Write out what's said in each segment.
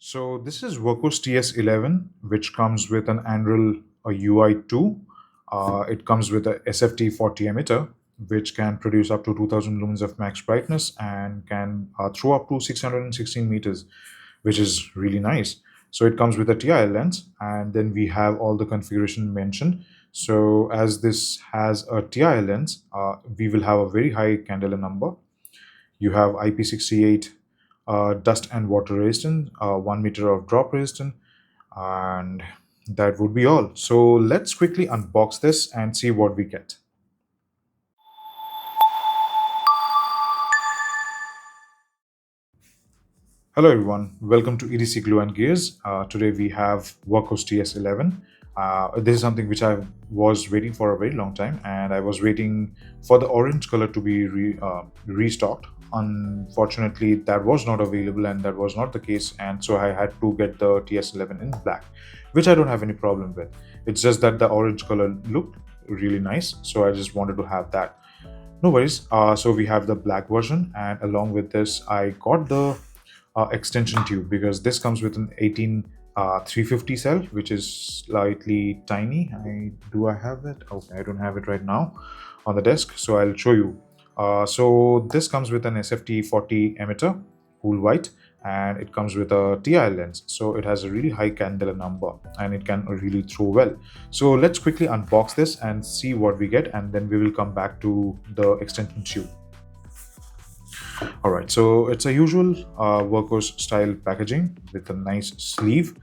So this is Wurkkos TS11, which comes with an Android UI2. It comes with a SFT40 emitter, which can produce up to 2000 lumens of max brightness and can throw up to 616 meters, which is really nice. So it comes with a TI lens, and then we have all the configuration mentioned. So as this has a TI lens, we will have a very high candela number. You have IP68 dust and water resistant, 1 meter of drop resistant, and that would be all. So let's quickly unbox this and see what we get. Hello everyone, welcome to EDC Glue and Gears. Today we have Wurkkos TS11. This is something which I was waiting for a very long time, and I was waiting for the orange color to be restocked. Unfortunately, that was not available, and that was not the case, and so I had to get the TS11 in black, which I don't have any problem with. It's just that the orange color looked really nice, so I just wanted to have that. No worries. So we have the black version, and along with this, I got the extension tube, because this comes with an 18 350 cell, which is slightly tiny. I have it? Okay, I don't have it right now on the desk, so I'll show you. So this comes with an SFT40 emitter, cool white, and it comes with a TI lens, so it has a really high candela number and it can really throw well. So let's quickly unbox this and see what we get, and then we will come back to the extension tube. All right, so it's a usual Wurkkos style packaging with a nice sleeve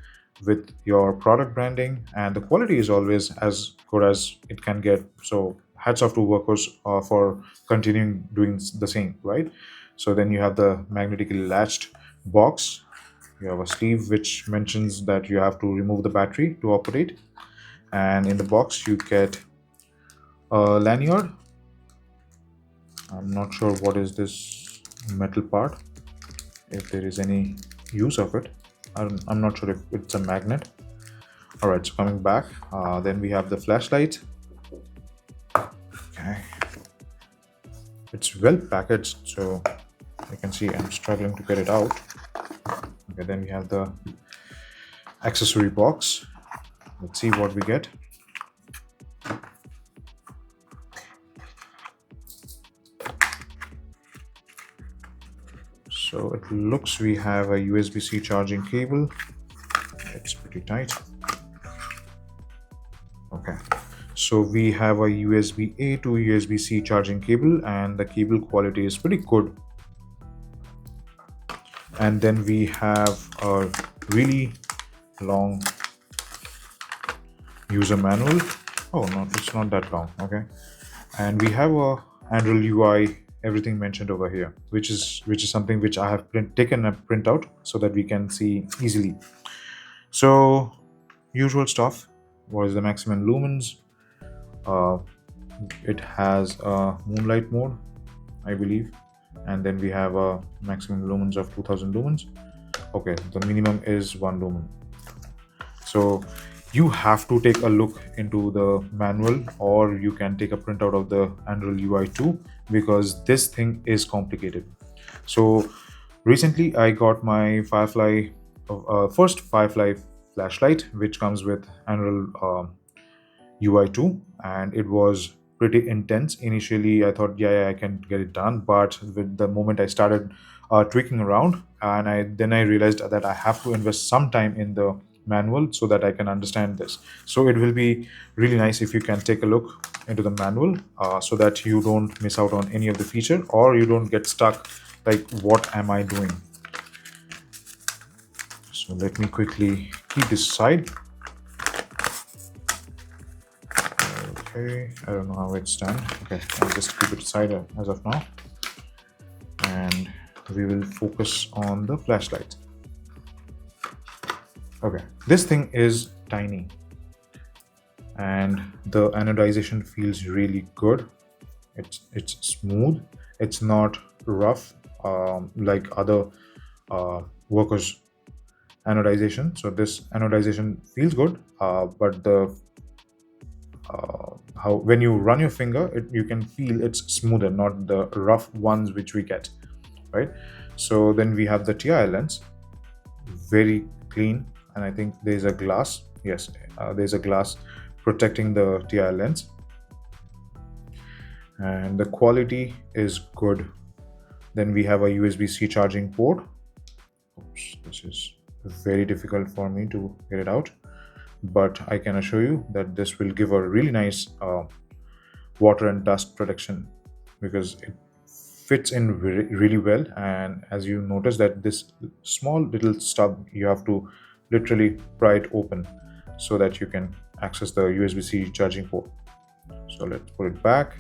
with your product branding, and the quality is always as good as it can get. So hats off to Wurkkos for continuing doing the same, right? So then you have the magnetically latched box. You have a sleeve which mentions that you have to remove the battery to operate, and in the box you get a lanyard. I'm not sure what is this metal part, if there is any use of it. I'm not sure if it's a magnet. All right, so coming back, then we have the flashlight. Okay, it's well packaged, so you can see I'm struggling to get it out. Okay, then we have the accessory box. Let's see what we get. So it looks we have a USB-C charging cable. It's pretty tight. Okay, so we have a USB-A to USB-C charging cable, and the cable quality is pretty good. And then we have a really long user manual. Oh no, it's not that long. Okay, and we have a Android UI, everything mentioned over here, which is something which I have taken a printout so that we can see easily. So usual stuff. What is the maximum lumens? It has a moonlight mode, I believe, and then we have a maximum lumens of 2000 lumens. Okay, the minimum is 1 lumen. So you have to take a look into the manual, or you can take a printout of the Android UI2, because this thing is complicated. So recently I got my Firefly first Firefly flashlight, which comes with Android UI2, and it was pretty intense. Initially I thought, yeah, I can get it done, but with the moment I started tweaking around, and then I realized that I have to invest some time in the manual so that I can understand this. So it will be really nice if you can take a look into the manual, so that you don't miss out on any of the feature, or you don't get stuck like, what am I doing? So let me quickly keep this aside. Okay, I don't know how it's done. Okay, I'll just keep it aside as of now, and we will focus on the flashlight. Okay, this thing is tiny, and the anodization feels really good. It's smooth. It's not rough like other Wurkkos anodization. So this anodization feels good, but the how when you run your finger, you can feel it's smoother, not the rough ones which we get, right? So then we have the TI lens, very clean, and I think there's a glass. Yes, there's a glass protecting the TI lens, and the quality is good. Then we have a USB-C charging port. Oops, this is very difficult for me to get it out, but I can assure you that this will give a really nice water and dust protection, because it fits in really well. And as you notice that this small little stub, you have to literally pry it open so that you can access the USB-C charging port. So let's put it back.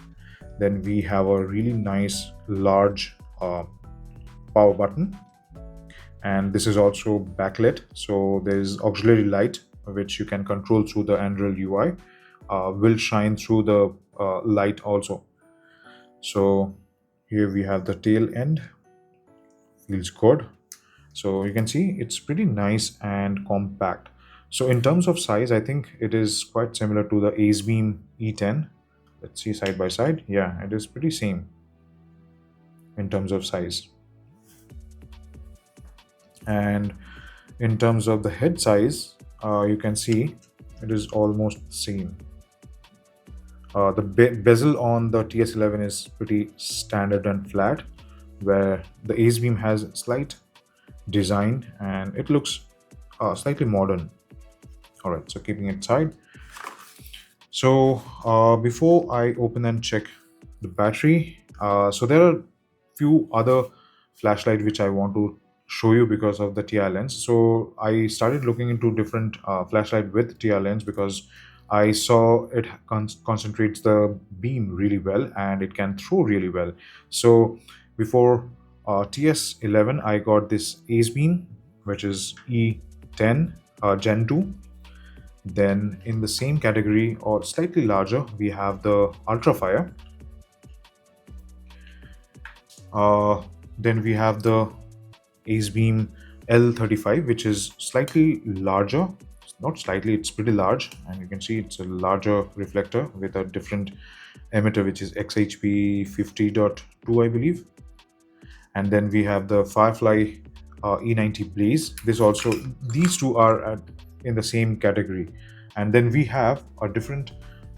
Then we have a really nice large power button, and this is also backlit, so there is auxiliary light which you can control through the Android UI. Will shine through the light also. So here we have the tail end. Feels good. So you can see it's pretty nice and compact. So in terms of size, I think it is quite similar to the AceBeam E10. Let's see side by side. Yeah, it is pretty same in terms of size. And in terms of the head size, you can see it is almost the same. The bezel on the TS11 is pretty standard and flat, where the AceBeam has slight design and it looks slightly modern. All right, so keeping it aside. So before I open and check the battery, so there are few other flashlight which I want to show you because of the TI lens. So I started looking into different flashlight with TI lens because I saw it concentrates the beam really well and it can throw really well. So before TS11, I got this AceBeam, which is E10 Gen 2. Then in the same category or slightly larger, we have the Ultrafire. Then we have the AceBeam L35, which is slightly larger. Not slightly, it's pretty large, and you can see it's a larger reflector with a different emitter, which is XHP 50.2, I believe. And then we have the Firefly E90 Blaze. These two are in the same category. And then we have a different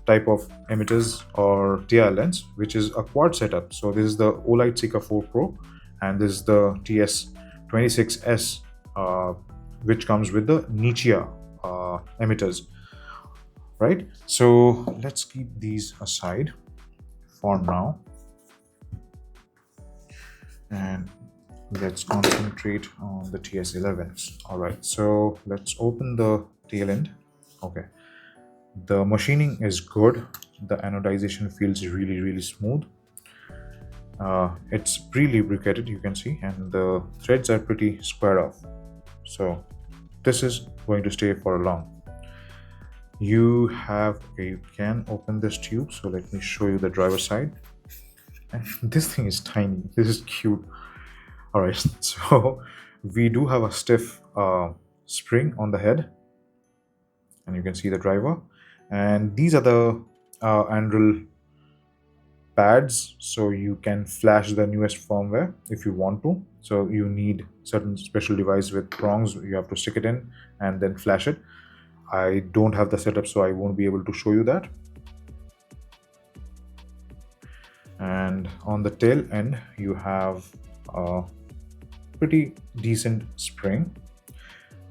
type of emitters or TI lens, which is a quad setup. So this is the Olight Seeker 4 Pro, and this is the TS26S, which comes with the Nichia emitters, right? So let's keep these aside for now, and let's concentrate on the TS11s. All right, so let's open the tail end. Okay, the machining is good. The anodization feels really smooth. It's pre-lubricated, you can see, and the threads are pretty squared off, so this is going to stay for a long. You can open this tube, so let me show you the driver side. And this thing is tiny. This is cute. All right, so we do have a stiff spring on the head, and you can see the driver, and these are the Android pads, so you can flash the newest firmware if you want to. So you need certain special device with prongs, you have to stick it in and then flash it. I don't have the setup, so I won't be able to show you that. And on the tail end, you have a pretty decent spring.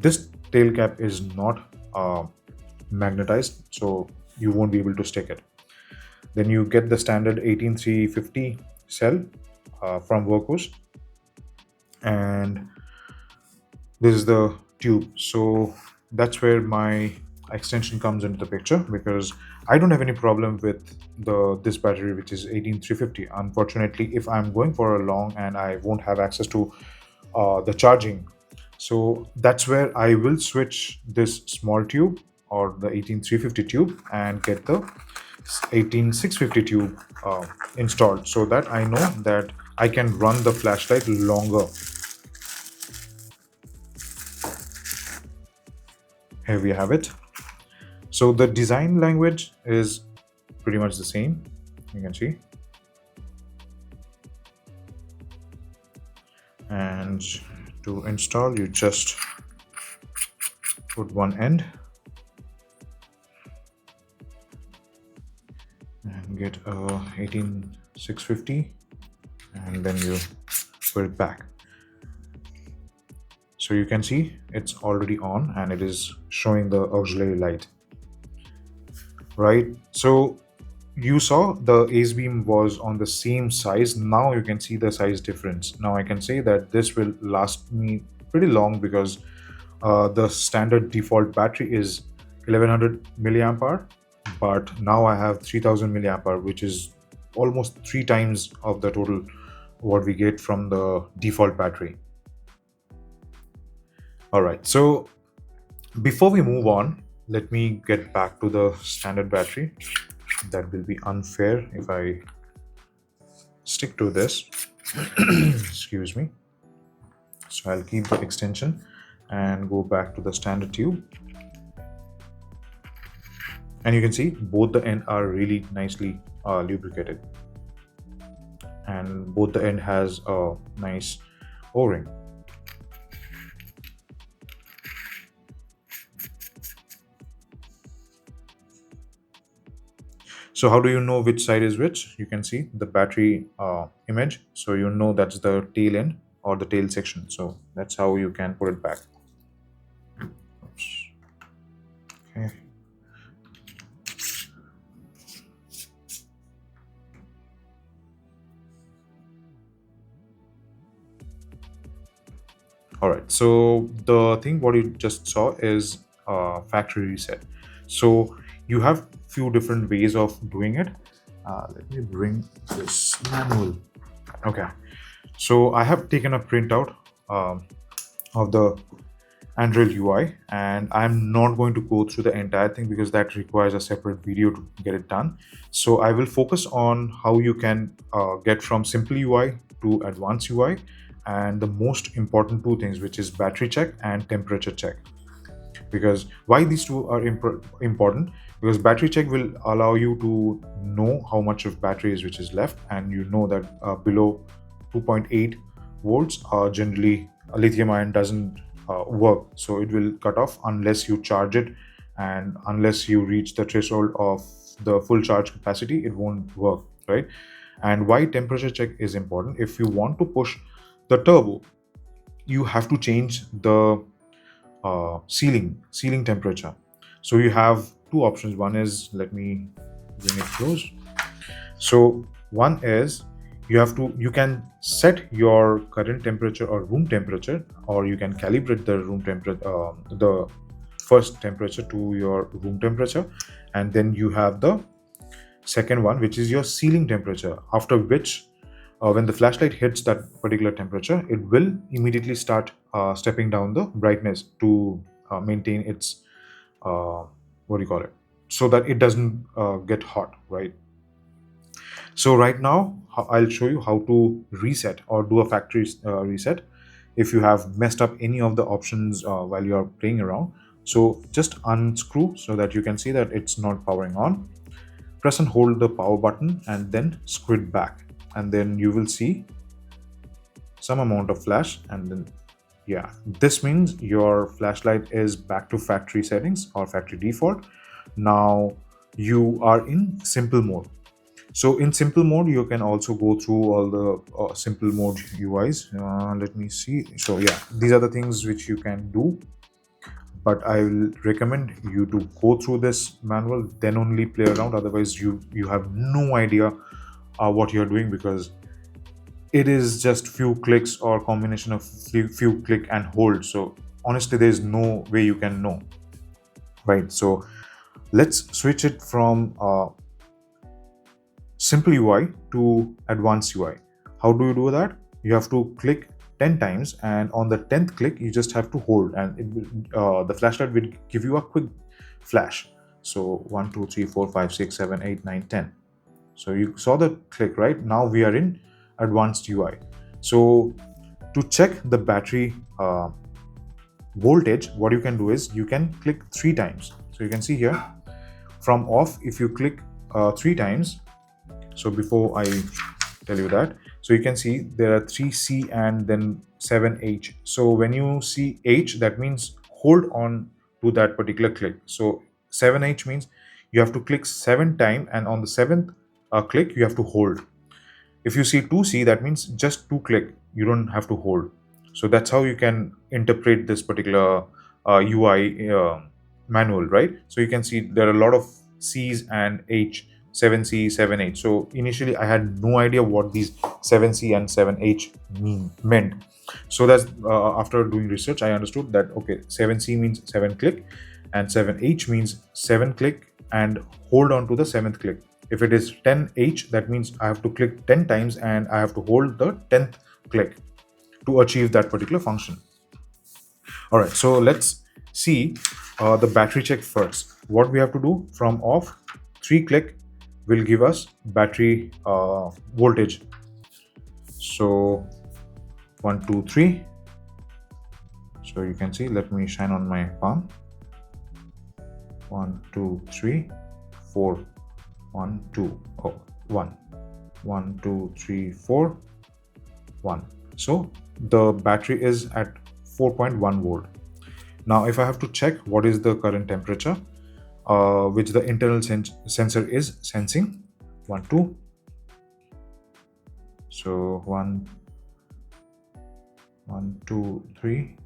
This tail cap is not magnetized, so you won't be able to stick it. Then you get the standard 18350 cell from Wurkkos, and this is the tube. So that's where my extension comes into the picture, because I don't have any problem with this battery, which is 18350. Unfortunately, if I'm going for a long and I won't have access to the charging, so that's where I will switch this small tube or the 18350 tube and get the 18650 tube installed, so that I know that I can run the flashlight longer. Here we have it. So the design language is pretty much the same, you can see. And to install, you just put one end and get a 18650, and then you put it back. So you can see it's already on and it is showing the auxiliary light, right? So you saw the ace beam was on the same size. Now you can see the size difference. Now I can say that this will last me pretty long because the standard default battery is 1100 milliamp hour, but now I have 3000 milliamp hour, which is almost 3 times of the total what we get from the default battery. All right, so before we move on, let me get back to the standard battery. That will be unfair if I stick to this. Excuse me. So I'll keep the extension and go back to the standard tube. And you can see both the end are really nicely lubricated. And both the end has a nice O-ring. So how do you know which side is which? You can see the battery image. So you know that's the tail end or the tail section. So that's how you can put it back. Oops. Okay. All right, so the thing what you just saw is factory reset. So you have few different ways of doing it. Let me bring this manual. Okay, so I have taken a printout of the Android UI, and I'm not going to go through the entire thing because that requires a separate video to get it done. So I will focus on how you can get from simple UI to advanced UI, and the most important two things, which is battery check and temperature check. Because why these two are important? Because battery check will allow you to know how much of battery is which is left, and you know that below 2.8 volts generally lithium ion doesn't work, so it will cut off unless you charge it, and unless you reach the threshold of the full charge capacity, it won't work, right? And why temperature check is important: if you want to push the turbo, you have to change the sealing temperature. So you have two options. One is, let me bring it close. So one is you can set your current temperature or room temperature, or you can calibrate the room temperature, the first temperature to your room temperature, and then you have the second one, which is your sealing temperature, after which when the flashlight hits that particular temperature, it will immediately start stepping down the brightness to maintain its what do you call it, so that it doesn't get hot, right? So right now I'll show you how to reset or do a factory reset if you have messed up any of the options while you are playing around. So just unscrew so that you can see that it's not powering on. Press and hold the power button and then screw it back, and then you will see some amount of flash, and then yeah, this means your flashlight is back to factory settings or factory default. Now you are in simple mode. So in simple mode, you can also go through all the simple mode UIs. Let me see. So yeah, these are the things which you can do, but I will recommend you to go through this manual, then only play around. Otherwise you have no idea what you're doing, because it is just few clicks or combination of few click and hold. So honestly, there's no way you can know, right? So let's switch it from simple UI to advanced UI. How do you do that? You have to click 10 times, and on the 10th click you just have to hold, and it will, the flashlight will give you a quick flash. So 1 2 3 4 5 6 7 8 9 10. So you saw the click, right? Now we are in advanced UI. So to check the battery voltage, what you can do is you can click 3 times. So you can see here from off, if you click 3 times. So before I tell you that, so you can see there are 3C and then 7H. So when you see H, that means hold on to that particular click. So 7H means you have to click 7 times, and on the 7th click you have to hold. If you see 2C, that means just 2 click, you don't have to hold. So that's how you can interpret this particular UI manual, right? So you can see there are a lot of C's and H, 7C, 7H. So initially I had no idea what these 7C and 7H meant. So that's after doing research, I understood that okay, 7C means 7 click, and 7H means 7 click and hold on to the 7th click. If it is 10H, that means I have to click 10 times and I have to hold the 10th click to achieve that particular function. All right, so let's see the battery check first. What we have to do, from off, 3 click will give us battery voltage. So 1, 2, 3. So you can see, let me shine on my palm. 1, 2, 3, 4. 1, 2, oh, 1. 1, 2, 3, 4, 1. So the battery is at 4.1 volt. Now if I have to check what is the current temperature which the internal sensor is sensing, 1, 2. So 1, 2, 3,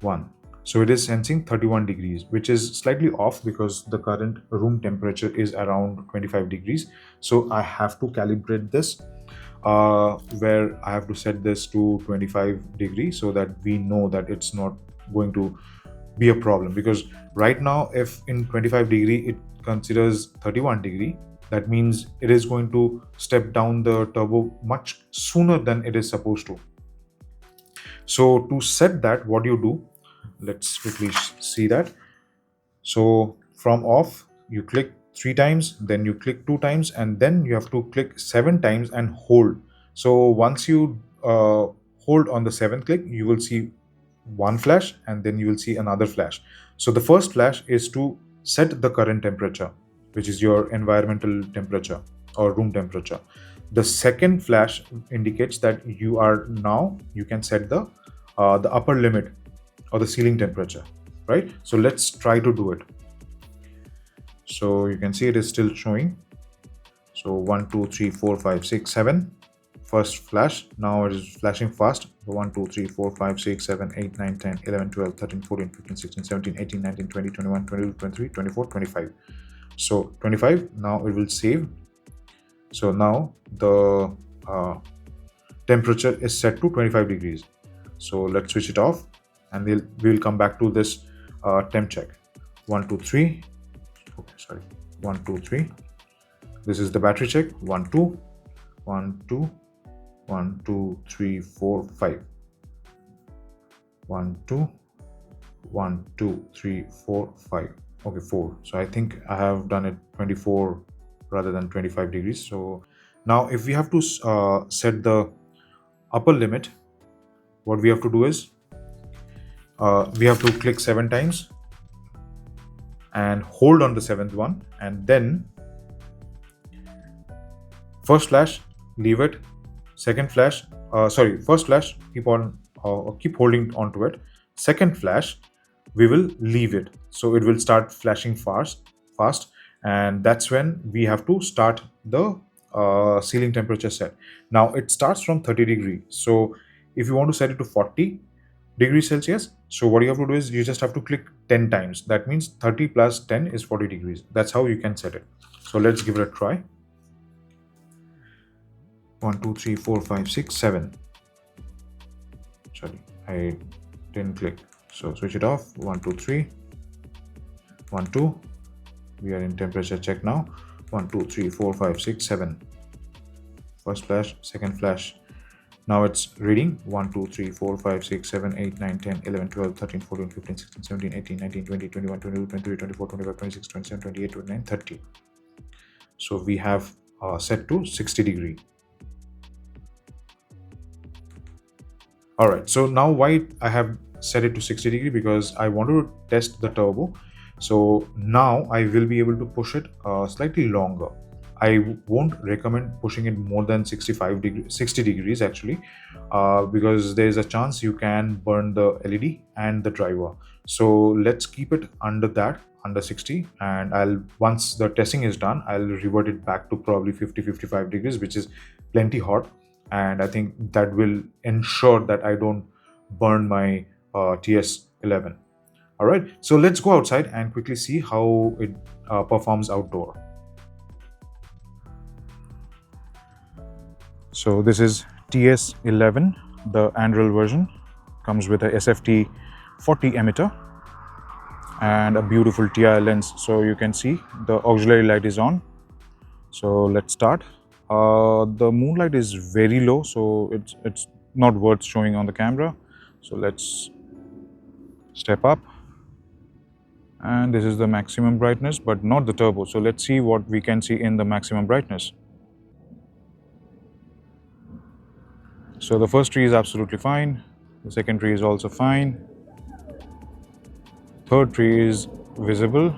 1. So it is sensing 31 degrees, which is slightly off because the current room temperature is around 25 degrees. So I have to calibrate this where I have to set this to 25 degrees so that we know that it's not going to be a problem. Because right now, if in 25 degree it considers 31 degree, that means it is going to step down the turbo much sooner than it is supposed to. So to set that, what you do, let's quickly see that. So from off, you click 3 times, then you click 2 times, and then you have to click 7 times and hold. So once you hold on the 7th click, you will see one flash and then you will see another flash. So the first flash is to set the current temperature, which is your environmental temperature or room temperature. The second flash indicates that you can set the upper limit or the ceiling temperature, right? So let's try to do it. So you can see it is still showing. So 1, 2, 3, 4, 5, 6, 7. First flash. Now it is flashing fast. 1, 2, 3, 4, 5, 6, 7, 8, 9, 10, 11, 12, 13, 14, 15, 16, 17, 18, 19, 20, 21, 22, 23, 24, 25. So 25. Now it will save. So now the temperature is set to 25 degrees. So let's switch it off and we will come back to this temp check. 1, 2, 3. Okay, sorry. 1, 2, 3. This is the battery check. 1, 2. 1, 2. 1, 2, 3, 4, 5. 1, 2. 1, 2, 3, 4, 5. Okay, 4. So I think I have done it 24 rather than 25 degrees. So now if we have to set the upper limit, what we have to do is we have to click 7 times and hold on the 7th one, and then first flash, leave it. Second flash, first flash, keep holding onto it. Second flash, we will leave it, so it will start flashing fast, and that's when we have to start the ceiling temperature set. Now it starts from 30 degrees. So if you want to set it to 40 degrees Celsius, so what you have to do is you just have to click 10 times. That means 30 plus 10 is 40 degrees. That's how you can set it. So let's give it a try. 1, 2, 3, 4, 5, 6, 7. Sorry, I didn't click. So switch it off. 1, 2, 3. 1, 2. We are in temperature check now. 1, 2, 3, 4, 5, 6, 7. First flash, second flash. Now it's reading 1, 2, 3, 4, 5, 6, 7, 8, 9, 10, 11, 12, 13, 14, 15, 16, 17, 18, 19, 20, 21, 22, 23, 24, 25, 26, 27, 28, 29, 30. So we have set to 60 degree. All right, so now why I have set it to 60 degree? Because I wanted to test the turbo. So now I will be able to push it slightly longer. I won't recommend pushing it more than 60 degrees actually, because there's a chance you can burn the LED and the driver. So let's keep it under that, under 60, and I'll, once the testing is done, I'll revert it back to probably 50-55 degrees, which is plenty hot, and I think that will ensure that I don't burn my TS11. All right, so let's go outside and quickly see how it performs outdoor. So this is TS11, the Android version. Comes with a SFT 40 emitter and a beautiful TI lens. So you can see the auxiliary light is on. So let's start. The moonlight is very low, so it's not worth showing on the camera. So let's step up. And this is the maximum brightness, but not the turbo. So let's see what we can see in the maximum brightness. So the first tree is absolutely fine. The second tree is also fine. Third tree is visible.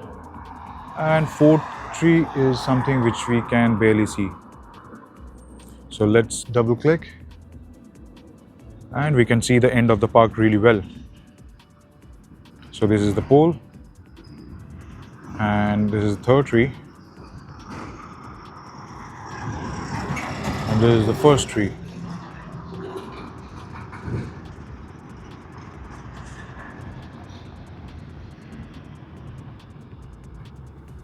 And fourth tree is something which we can barely see. So let's double click. And we can see the end of the park really well. So this is the pole. And this is the third tree. And this is the first tree.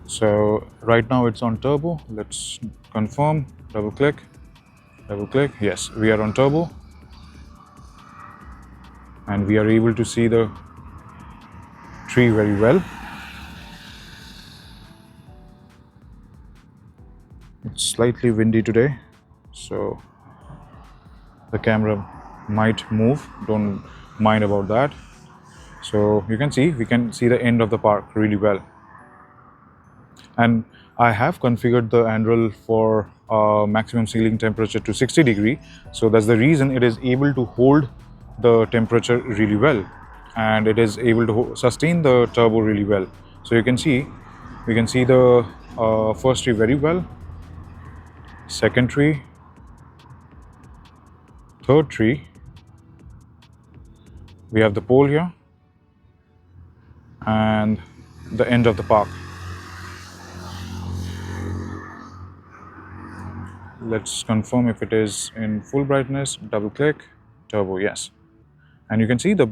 So right now it's on turbo. Let's confirm, double click, yes, we are on turbo. And we are able to see the tree very well. It's slightly windy today, so the camera might move, don't mind about that. So you can see, we can see the end of the park really well. And I have configured the Android for maximum ceiling temperature to 60 degree. So that's the reason it is able to hold the temperature really well. And it is able to sustain the turbo really well. So you can see, we can see the first tree very well. Second tree. Third tree. We have the pole here. And the end of the park. Let's confirm if it is in full brightness, double click, turbo, yes. And you can see the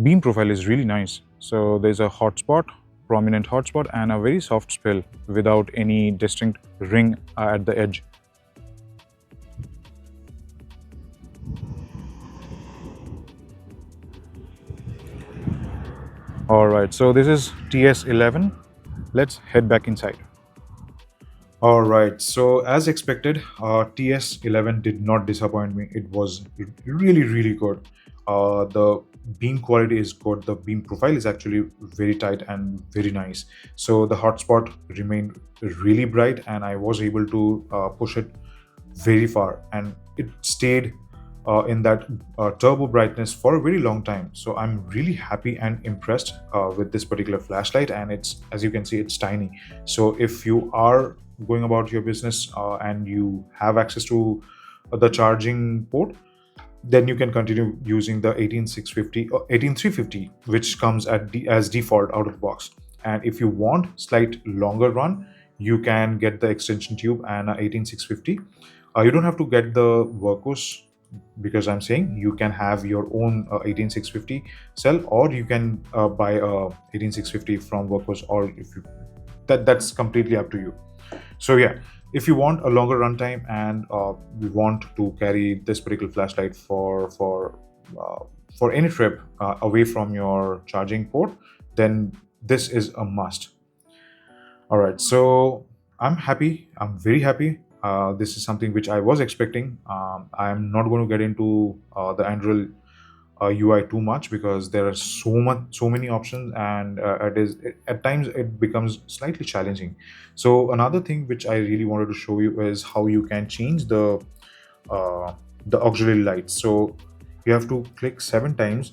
beam profile is really nice. So there's a hotspot, prominent hotspot, and a very soft spill without any distinct ring at the edge. All right, so this is TS11. Let's head back inside. All right, so as expected, TS11 did not disappoint me. It was really good. The beam quality is good. The beam profile is actually very tight and very nice. So the hotspot remained really bright, and I was able to push it very far, and it stayed in that turbo brightness for a very long time. So I'm really happy and impressed with this particular flashlight, and it's, as you can see, it's tiny. So if you are going about your business and you have access to the charging port, then you can continue using the 18650 or 18350, which comes as default out of the box. And if you want slight longer run, you can get the extension tube and a 18650. You don't have to get the Wurkkos, because I'm saying you can have your own 18650 cell, or you can buy a 18650 from Wurkkos, or if you that's completely up to you. So yeah, if you want a longer runtime and you want to carry this particular flashlight for any trip away from your charging port, then this is a must. All right, so I'm happy. I'm very happy. This is something which I was expecting. I'm not going to get into the Android UI too much, because there are so many options, and at times it becomes slightly challenging. So another thing which I really wanted to show you is how you can change the auxiliary lights. So you have to click 7 times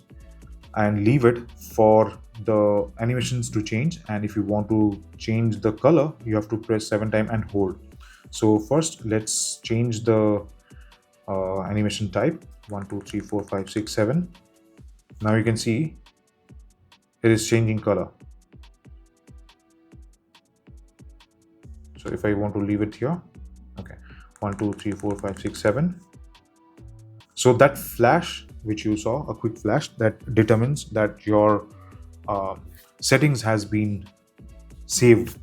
and leave it for the animations to change, and if you want to change the color, you have to press 7 times and hold. So first let's change the animation type. 1 2 3 4 5 6 7. Now you can see it is changing color. So if I want to leave it here, okay, 1 2 3 4 5 6 7. So that flash which you saw, a quick flash, that determines that your uh, settings has been saved.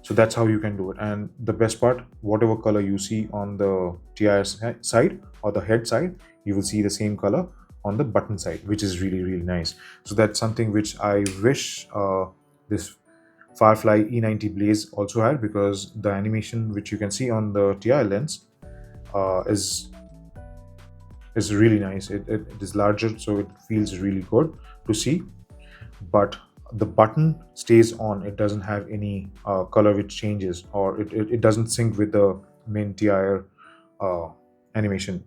So that's how you can do it. And the best part, whatever color you see on the TIS side or the head side, you will see the same color on the button side, which is really, really nice. So that's something which I wish this Firefly E90 Blaze also had, because the animation which you can see on the TI lens is really nice. It is larger, so it feels really good to see. But the button stays on. It doesn't have any color which changes, or it doesn't sync with the main TI animation.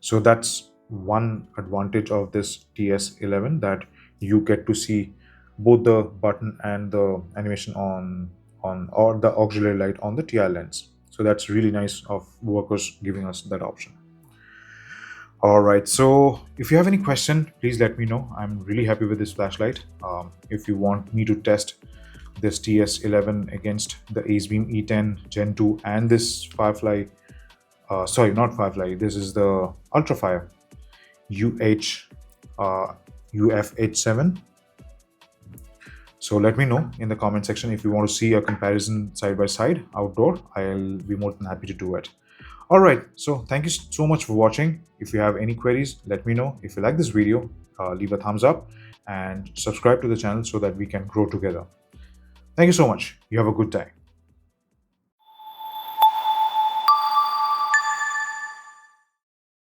So that's one advantage of this TS11, that you get to see both the button and the animation on or the auxiliary light on the TI lens. So that's really nice of Wurkkos giving us that option. All right, so if you have any question, please let me know. I'm really happy with this flashlight. If you want me to test this TS11 against the AceBeam E10 Gen 2 and this Firefly, sorry, not Firefly, this is the Ultrafire UFH7. So let me know in the comment section if you want to see a comparison side by side outdoor. I'll be more than happy to do it. All right, so thank you so much for watching. If you have any queries, let me know. If you like this video, leave a thumbs up and subscribe to the channel so that we can grow together. Thank you so much. You have a good day.